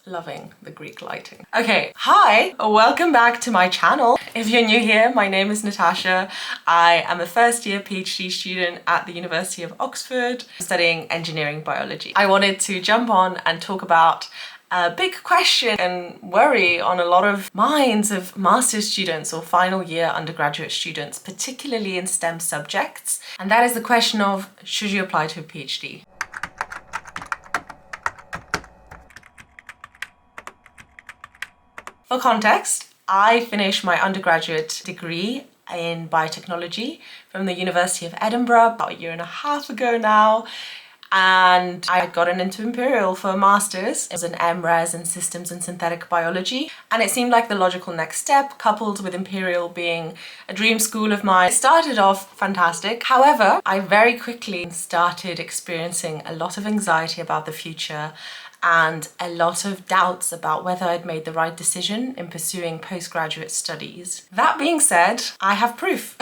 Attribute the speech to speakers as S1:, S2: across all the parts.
S1: Loving the Greek lighting. Okay, hi, welcome back to my channel. If you're new here, my name is Natasha. I am a first year PhD student at the University of Oxford, studying engineering biology. I wanted to jump on and talk about a big question and worry on a lot of minds of master's students or final year undergraduate students, particularly in STEM subjects. And that is the question of, should you apply to a PhD? For context, I finished my undergraduate degree in biotechnology from the University of Edinburgh about a year and a half ago now, and I had gotten into Imperial for a master's. It was an MRes in systems and synthetic biology, and it seemed like the logical next step, coupled with Imperial being a dream school of mine. It started off fantastic. However, I very quickly started experiencing a lot of anxiety about the future and a lot of doubts about whether I'd made the right decision in pursuing postgraduate studies. That being said, I have proof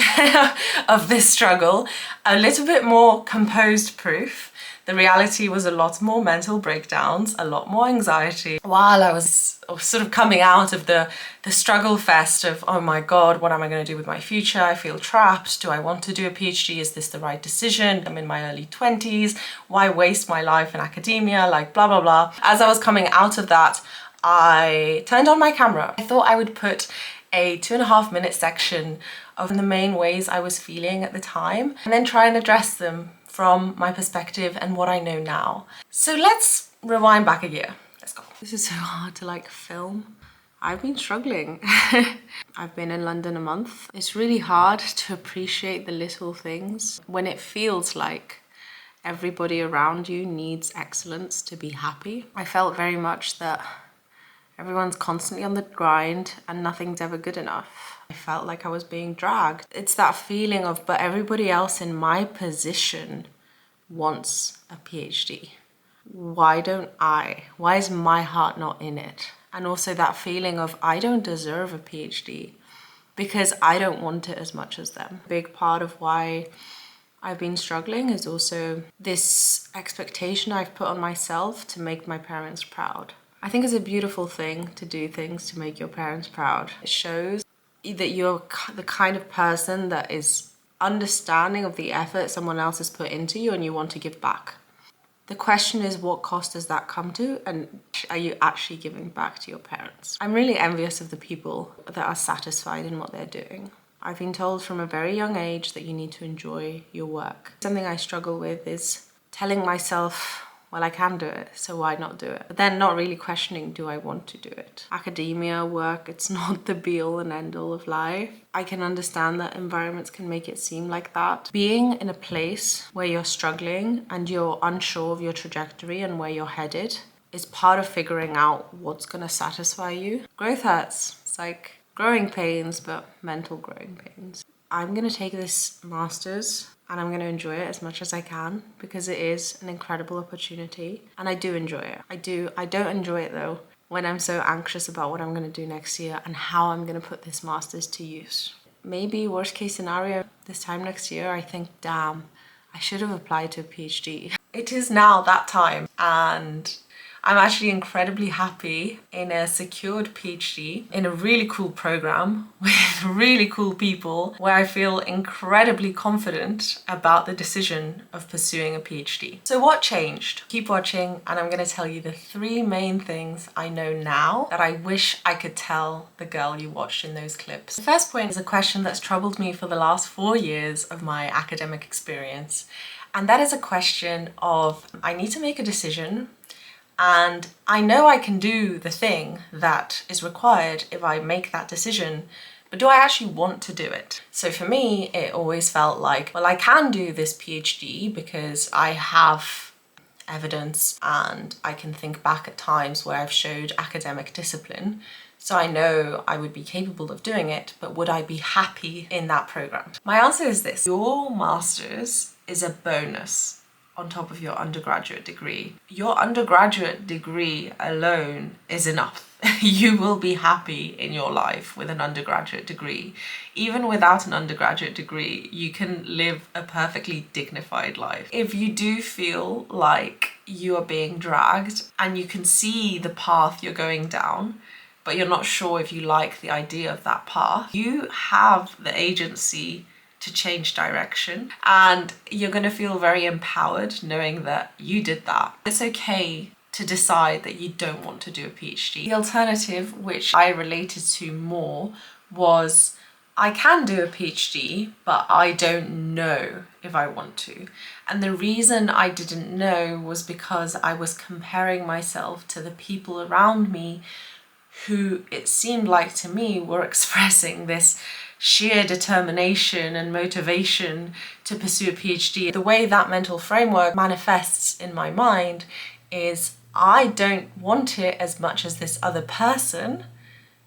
S1: of this struggle, a little bit more composed proof. The reality was a lot more mental breakdowns, a lot more anxiety while I was sort of coming out of the struggle fest of, oh my God, what am I going to do with my future? I feel trapped. Do I want to do a PhD? Is this the right decision? I'm in my early 20s. Why waste my life in academia? Like blah, blah, blah. As I was coming out of that, I turned on my camera. I thought I would put a 2.5-minute section of the main ways I was feeling at the time and then try and address them from my perspective and what I know now. So let's rewind back a year. Let's go. This is so hard to film. I've been struggling. I've been in London a month. It's really hard to appreciate the little things when it feels like everybody around you needs excellence to be happy. I felt very much that everyone's constantly on the grind and nothing's ever good enough. I felt like I was being dragged. It's that feeling of, but everybody else in my position wants a PhD. Why don't I? Why is my heart not in it? And also that feeling of, I don't deserve a PhD because I don't want it as much as them. A big part of why I've been struggling is also this expectation I've put on myself to make my parents proud. I think it's a beautiful thing to do things to make your parents proud. It shows that you're the kind of person that is understanding of the effort someone else has put into you and you want to give back. The question is, what cost does that come to, and are you actually giving back to your parents? I'm really envious of the people that are satisfied in what they're doing. I've been told from a very young age that you need to enjoy your work. Something I struggle with is telling myself, well, I can do it, so why not do it? But then not really questioning, do I want to do it? Academia, work, it's not the be-all and end-all of life. I can understand that environments can make it seem like that. Being in a place where you're struggling and you're unsure of your trajectory and where you're headed is part of figuring out what's gonna satisfy you. Growth hurts. It's like growing pains, but mental growing pains. I'm gonna take this master's and I'm going to enjoy it as much as I can because it is an incredible opportunity and I do enjoy it. I don't enjoy it though when I'm so anxious about what I'm going to do next year and how I'm going to put this master's to use. Maybe worst case scenario, this time next year I think, damn, I should have applied to a PhD. It is now that time and I'm actually incredibly happy in a secured PhD in a really cool program with really cool people where I feel incredibly confident about the decision of pursuing a PhD. So what changed? Keep watching and I'm going to tell you the 3 main things I know now that I wish I could tell the girl you watched in those clips. The first point is a question that's troubled me for the last 4 years of my academic experience, and that is a question of, I need to make a decision and I know I can do the thing that is required if I make that decision, but do I actually want to do it? So for me, it always felt like, well, I can do this PhD because I have evidence and I can think back at times where I've showed academic discipline. So I know I would be capable of doing it, but would I be happy in that program? My answer is this: your master's is a bonus on top of your undergraduate degree. Your undergraduate degree alone is enough. You will be happy in your life with an undergraduate degree. Even without an undergraduate degree, you can live a perfectly dignified life. If you do feel like you are being dragged and you can see the path you're going down, but you're not sure if you like the idea of that path, you have the agency to change direction, and you're going to feel very empowered knowing that you did that. It's okay to decide that you don't want to do a PhD. The alternative, which I related to more, was I can do a PhD, but I don't know if I want to. And the reason I didn't know was because I was comparing myself to the people around me who, it seemed like to me, were expressing this sheer determination and motivation to pursue a PhD. The way that mental framework manifests in my mind is I don't want it as much as this other person,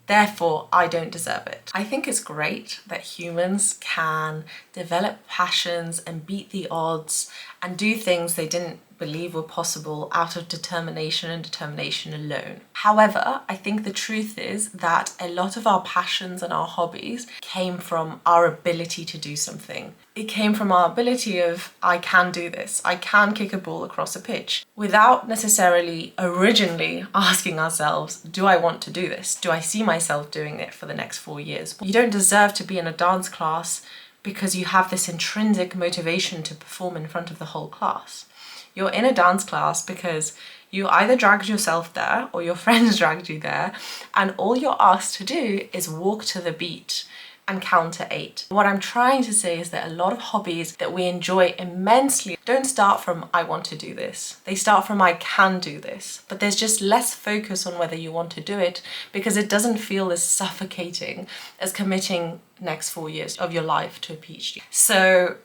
S1: therefore I don't deserve it. I think it's great that humans can develop passions and beat the odds and do things they didn't believe were possible out of determination and determination alone. However, I think the truth is that a lot of our passions and our hobbies came from our ability to do something. It came from our ability of, I can do this, I can kick a ball across a pitch, without necessarily originally asking ourselves, do I want to do this? Do I see myself doing it for the next 4 years? You don't deserve to be in a dance class because you have this intrinsic motivation to perform in front of the whole class. You're in a dance class because you either dragged yourself there or your friends dragged you there, and all you're asked to do is walk to the beat and count to 8. What I'm trying to say is that a lot of hobbies that we enjoy immensely don't start from I want to do this. They start from I can do this, but there's just less focus on whether you want to do it because it doesn't feel as suffocating as committing next 4 years of your life to a PhD. So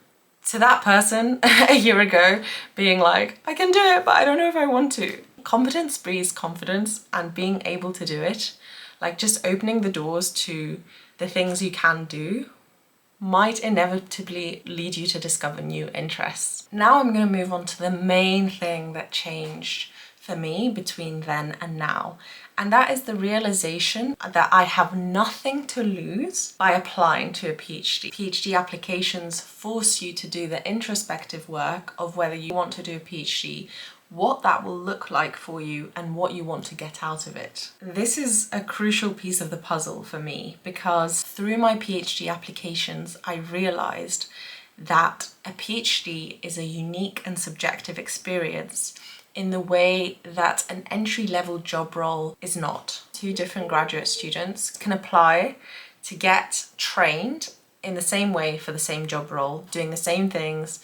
S1: to that person a year ago being like, I can do it, but I don't know if I want to. Competence breeds confidence, and being able to do it, like just opening the doors to the things you can do, might inevitably lead you to discover new interests. Now I'm going to move on to the main thing that changed for me between then and now. And that is the realization that I have nothing to lose by applying to a PhD. PhD applications force you to do the introspective work of whether you want to do a PhD, what that will look like for you, and what you want to get out of it. This is a crucial piece of the puzzle for me because through my PhD applications, I realized that a PhD is a unique and subjective experience in the way that an entry-level job role is not. 2 different graduate students can apply to get trained in the same way for the same job role, doing the same things,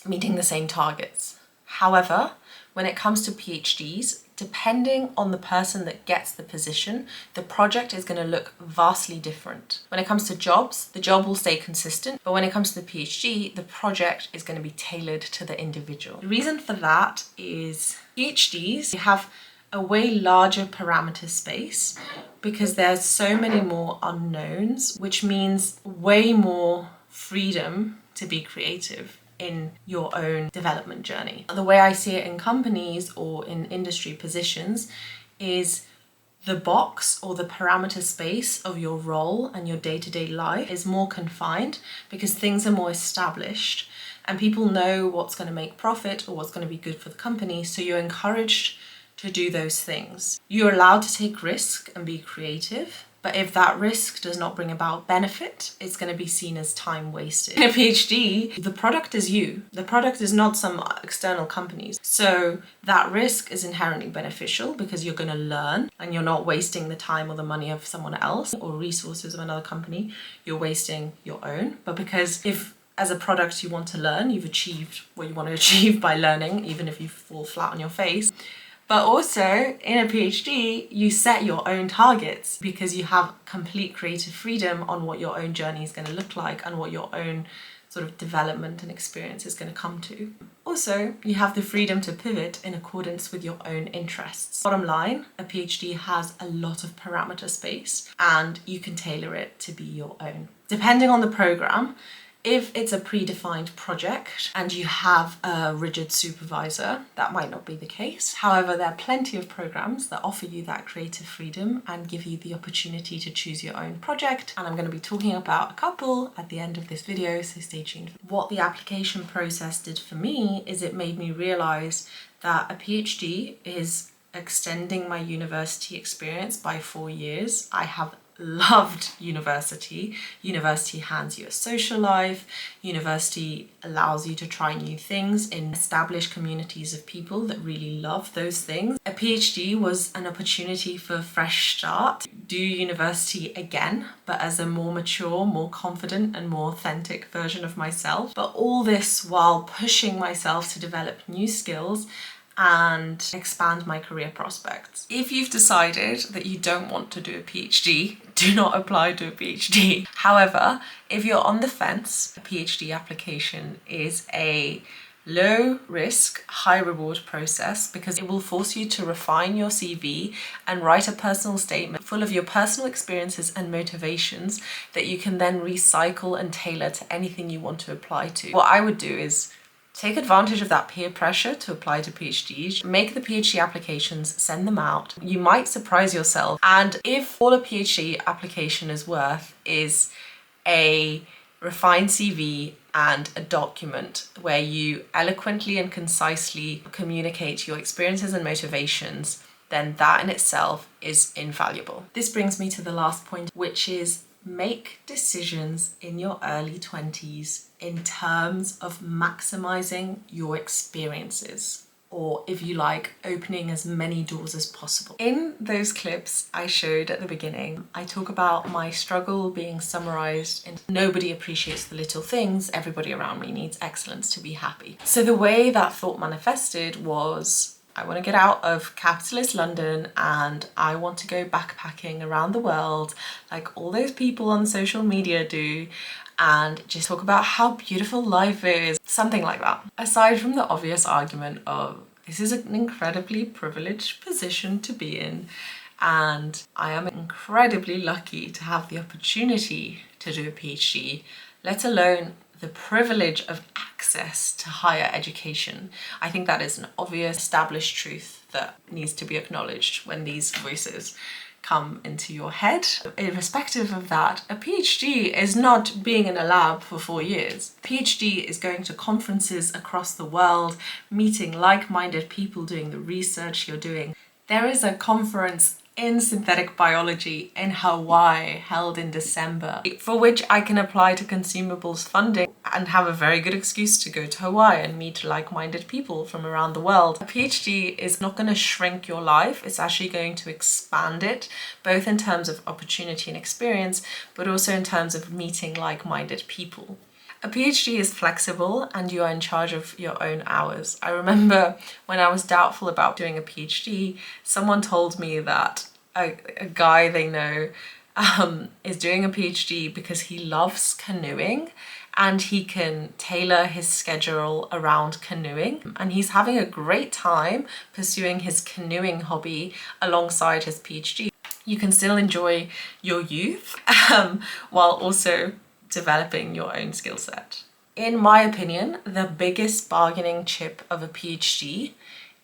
S1: meeting the same targets. However, when it comes to PhDs, depending on the person that gets the position, the project is going to look vastly different. When it comes to jobs, the job will stay consistent, but when it comes to the PhD, the project is going to be tailored to the individual. The reason for that is PhDs have a way larger parameter space because there's so many more unknowns, which means way more freedom to be creative in your own development journey. The way I see it in companies or in industry positions is the box or the parameter space of your role and your day-to-day life is more confined because things are more established and people know what's going to make profit or what's going to be good for the company, so you're encouraged to do those things. You're allowed to take risk and be creative, but if that risk does not bring about benefit, it's going to be seen as time wasted. In a PhD, the product is you. The product is not some external companies. So that risk is inherently beneficial because you're going to learn and you're not wasting the time or the money of someone else or resources of another company. You're wasting your own. But because if as a product you want to learn, you've achieved what you want to achieve by learning, even if you fall flat on your face. But also, in a PhD, you set your own targets because you have complete creative freedom on what your own journey is going to look like and what your own sort of development and experience is going to come to. Also, you have the freedom to pivot in accordance with your own interests. Bottom line, a PhD has a lot of parameter space and you can tailor it to be your own. Depending on the program, If it's a predefined project and you have a rigid supervisor, that might not be the case. However, there are plenty of programs that offer you that creative freedom and give you the opportunity to choose your own project. And I'm going to be talking about a couple at the end of this video, so stay tuned. What the application process did for me is it made me realize that a PhD is extending my university experience by 4 years. I have loved university. University hands you a social life. University allows you to try new things in established communities of people that really love those things. A PhD was an opportunity for a fresh start. Do university again, but as a more mature, more confident and more authentic version of myself. But all this while pushing myself to develop new skills and expand my career prospects. If you've decided that you don't want to do a PhD, do not apply to a PhD. However, if you're on the fence, a PhD application is a low risk, high reward process because it will force you to refine your CV and write a personal statement full of your personal experiences and motivations that you can then recycle and tailor to anything you want to apply to. What I would do is take advantage of that peer pressure to apply to PhDs, make the PhD applications, send them out. You might surprise yourself. And if all a PhD application is worth is a refined CV and a document where you eloquently and concisely communicate your experiences and motivations, then that in itself is invaluable. This brings me to the last point, which is make decisions in your early 20s in terms of maximizing your experiences, or if you like, opening as many doors as possible. In those clips I showed at the beginning, I talk about my struggle being summarized in nobody appreciates the little things, everybody around me needs excellence to be happy. So the way that thought manifested was, I want to get out of capitalist London and I want to go backpacking around the world like all those people on social media do and just talk about how beautiful life is, something like that. Aside from the obvious argument of this is an incredibly privileged position to be in and I am incredibly lucky to have the opportunity to do a PhD, let alone the privilege of access to higher education. I think that is an obvious established truth that needs to be acknowledged when these voices come into your head. Irrespective of that, a PhD is not being in a lab for 4 years. A PhD is going to conferences across the world, meeting like-minded people doing the research you're doing. There is a conference in synthetic biology in Hawaii held in December, for which I can apply to consumables funding and have a very good excuse to go to Hawaii and meet like-minded people from around the world. A PhD is not going to shrink your life, it's actually going to expand it, both in terms of opportunity and experience, but also in terms of meeting like-minded people. A PhD is flexible and you are in charge of your own hours. I remember when I was doubtful about doing a PhD, someone told me that a guy they know is doing a PhD because he loves canoeing and he can tailor his schedule around canoeing, and he's having a great time pursuing his canoeing hobby alongside his PhD. You can still enjoy your youth while also developing your own skill set. In my opinion, the biggest bargaining chip of a PhD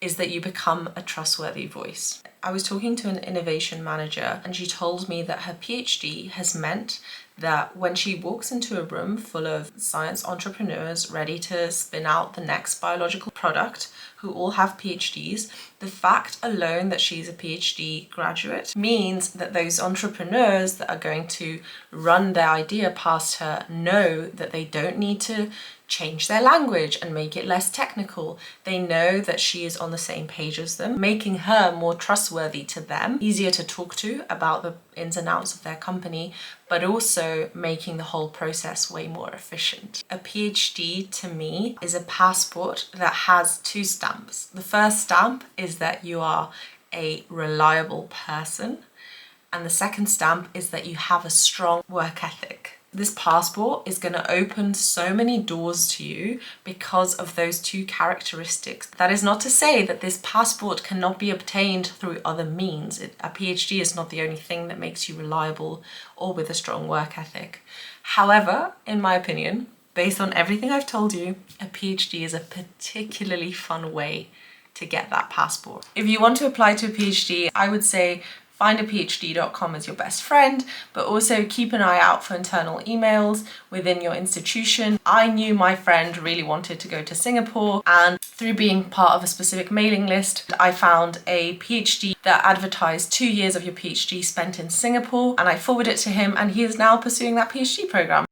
S1: is that you become a trustworthy voice. I was talking to an innovation manager and she told me that her PhD has meant that when she walks into a room full of science entrepreneurs ready to spin out the next biological product who all have PhDs, the fact alone that she's a PhD graduate means that those entrepreneurs that are going to run their idea past her know that they don't need to change their language and make it less technical. They know that she is on the same page as them, making her more trustworthy to them, easier to talk to about the ins and outs of their company, but also making the whole process way more efficient. A PhD to me is a passport that has 2 stamps. The first stamp is that you are a reliable person, and the second stamp is that you have a strong work ethic. This passport is going to open so many doors to you because of those 2 characteristics. That is not to say that this passport cannot be obtained through other means. A PhD is not the only thing that makes you reliable or with a strong work ethic. However, in my opinion, Based on everything I've told you, a PhD is a particularly fun way to get that passport. If you want to apply to a PhD, I would say findaphd.com as your best friend, but also keep an eye out for internal emails within your institution. I knew my friend really wanted to go to Singapore, and through being part of a specific mailing list, I found a PhD that advertised 2 years of your PhD spent in Singapore, and I forwarded it to him, and he is now pursuing that PhD program.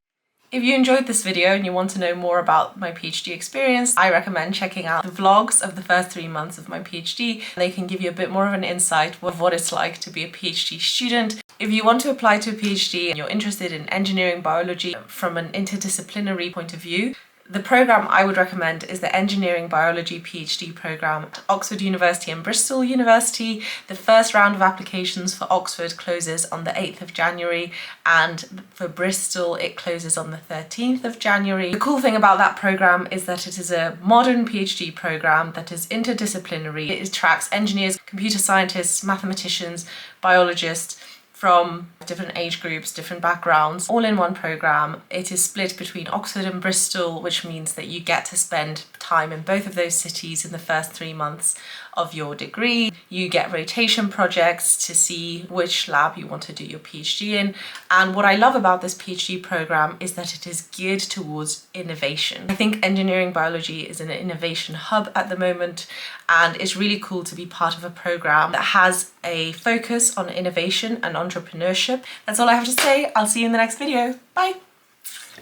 S1: If you enjoyed this video and you want to know more about my PhD experience, I recommend checking out the vlogs of the first 3 months of my PhD. They can give you a bit more of an insight of what it's like to be a PhD student. If you want to apply to a PhD and you're interested in engineering biology from an interdisciplinary point of view, the program I would recommend is the Engineering Biology PhD program at Oxford University and Bristol University. The first round of applications for Oxford closes on the 8th of January, and for Bristol it closes on the 13th of January. The cool thing about that program is that it is a modern PhD program that is interdisciplinary. It tracks engineers, computer scientists, mathematicians, biologists, from different age groups, different backgrounds, all in one program. It is split between Oxford and Bristol, which means that you get to spend time in both of those cities in the first 3 months of your degree. You get rotation projects to see which lab you want to do your PhD in. And what I love about this PhD program is that it is geared towards innovation. I think engineering biology is an innovation hub at the moment, and it's really cool to be part of a program that has a focus on innovation and entrepreneurship. That's all I have to say. I'll see you in the next video. Bye.